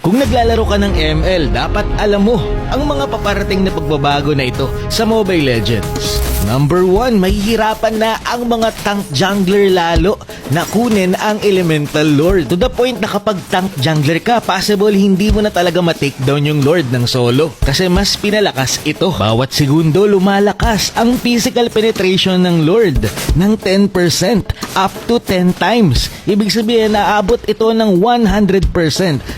Kung naglalaro ka ng ML, dapat alam mo ang mga paparating na pagbabago na ito sa Mobile Legends. Number 1, mahihirapan na ang mga tank jungler lalo na kunin ang Elemental Lord. To the point na kapag tank jungler ka, possible hindi mo na talaga ma-takedown yung Lord ng solo. Kasi mas pinalakas ito. Bawat segundo lumalakas ang physical penetration ng Lord ng 10% up to 10 times. Ibig sabihin naabot ito ng 100%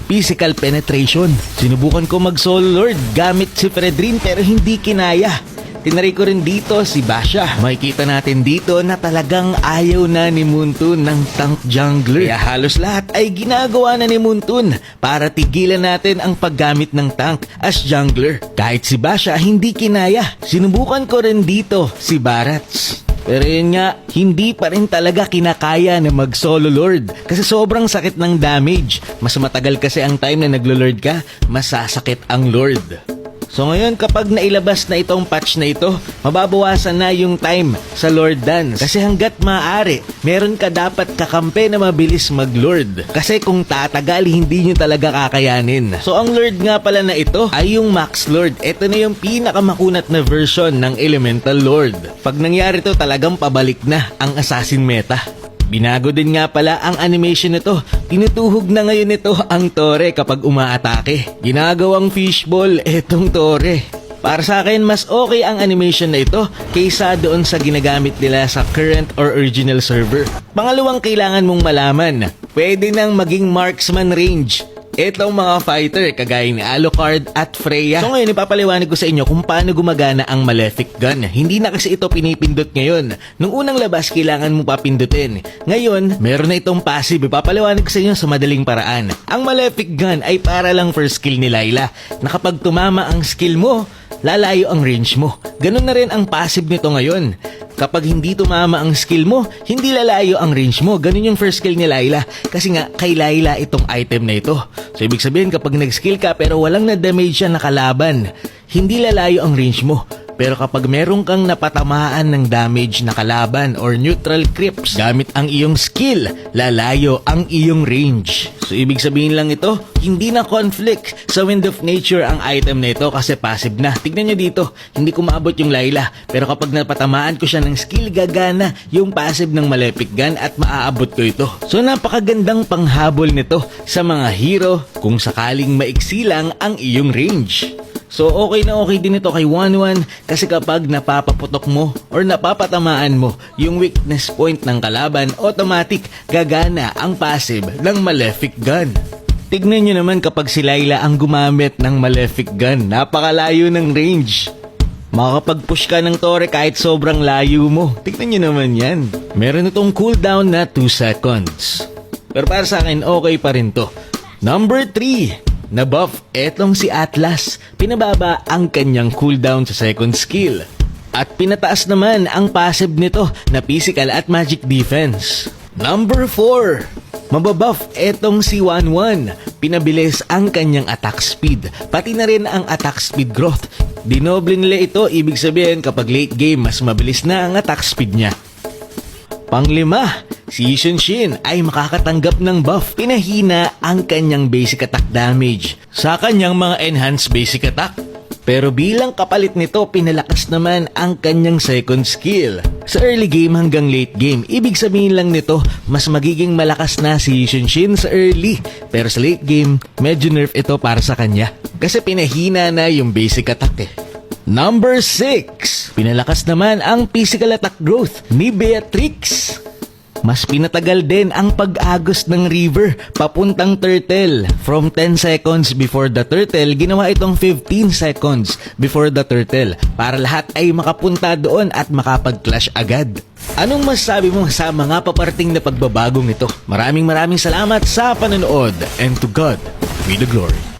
physical penetration. Sinubukan ko mag-solo Lord gamit si Fredrin pero hindi kinaya. Tinry ko rin dito si Basha. Makikita natin dito na talagang ayaw na ni Muntun ng tank jungler. Kaya halos lahat ay ginagawa na ni Muntun para tigilan natin ang paggamit ng tank as jungler. Kahit si Basha hindi kinaya. Sinubukan ko rin dito si Barats. Pero yun nga, hindi pa rin talaga kinakaya na mag-solo lord kasi sobrang sakit ng damage. Mas matagal kasi ang time na naglo-lord ka, mas sasakit ang lord. So ngayon kapag nailabas na itong patch na ito, mababawasan na yung time sa Lord Dance. Kasi hanggat maaari, meron ka dapat kakampi na mabilis mag-Lord. Kasi kung tatagal, hindi nyo talaga kakayanin. So ang Lord nga pala na ito ay yung Max Lord. Ito na yung pinakamakunat na version ng Elemental Lord. Pag nangyari to, talagang pabalik na ang Assassin meta. Binago din nga pala ang animation nito. Tinutuhog na ngayon ito ang Tore kapag umaatake. Ginagawang fishball etong Tore. Para sa akin, mas okay ang animation na ito kaysa doon sa ginagamit nila sa current or original server. Pangalawang kailangan mong malaman, pwede nang maging marksman range itong mga fighter kagaya ni Alucard at Freya. So ngayon ipapaliwanag ko sa inyo kung paano gumagana ang Malefic Gun. Hindi na kasi ito pinipindot ngayon. Nung unang labas kailangan mo pa pindutin. Ngayon meron na itong passive. Ipapaliwanag ko sa inyo sa madaling paraan. Ang Malefic Gun ay para lang for skill ni Layla na kapag tumama ang skill mo, lalayo ang range mo. Ganun na rin ang passive nito ngayon. Kapag hindi tumama ang skill mo, hindi lalayo ang range mo. Ganun yung first skill ni Layla. Kasi nga, kay Layla itong item na ito. So, ibig sabihin, kapag nag-skill ka pero walang na-damage siya na kalaban, hindi lalayo ang range mo. Pero kapag meron kang napatamaan ng damage na kalaban or neutral creeps, gamit ang iyong skill, lalayo ang iyong range. So, ibig sabihin lang ito, hindi na conflict sa Wind of Nature ang item na ito kasi passive na. Tignan nyo dito, hindi ko maabot yung Layla. Pero kapag napatamaan ko siya ng skill, gagana yung passive ng Malefic Gun at maaabot ko ito. So, napakagandang panghabol nito sa mga hero kung sakaling maiksi lang ang iyong range. So okay na okay din ito kay 1-1 kasi kapag napapaputok mo or napapatamaan mo yung weakness point ng kalaban, automatic gagana ang passive ng Malefic Gun. Tignan nyo naman kapag si Layla ang gumamit ng Malefic Gun, napakalayo ng range. Makakapag-push ka ng Tore kahit sobrang layo mo. Tignan nyo naman yan. Meron itong cooldown na 2 seconds. Pero para sa akin okay pa rin to. Number 3. Na-buff etong si Atlas. Pinababa ang kanyang cooldown sa second skill. At pinataas naman ang passive nito na physical at magic defense. Number 4. Mababuff etong si 1-1. Pinabilis ang kanyang attack speed. Pati na rin ang attack speed growth. Dinoble nila ito, ibig sabihin kapag late game mas mabilis na ang attack speed niya. Panglima, si Xunshin ay makakatanggap ng buff. Pinahina ang kanyang basic attack damage sa kanyang mga enhanced basic attack. Pero bilang kapalit nito, pinalakas naman ang kanyang second skill. Sa early game hanggang late game, ibig sabihin lang nito, mas magiging malakas na si Xunshin sa early. Pero sa late game, medyo nerf ito para sa kanya. Kasi pinahina na yung basic attack eh. Number 6. Pinalakas naman ang physical attack growth ni Beatrix. Mas pinatagal din ang pag-agos ng river papuntang turtle. From 10 seconds before the turtle, ginawa itong 15 seconds before the turtle para lahat ay makapunta doon at makapag-clash agad. Anong masasabi mo sa mga paparating na pagbabagong ito? Maraming salamat sa panonood and to God be the glory.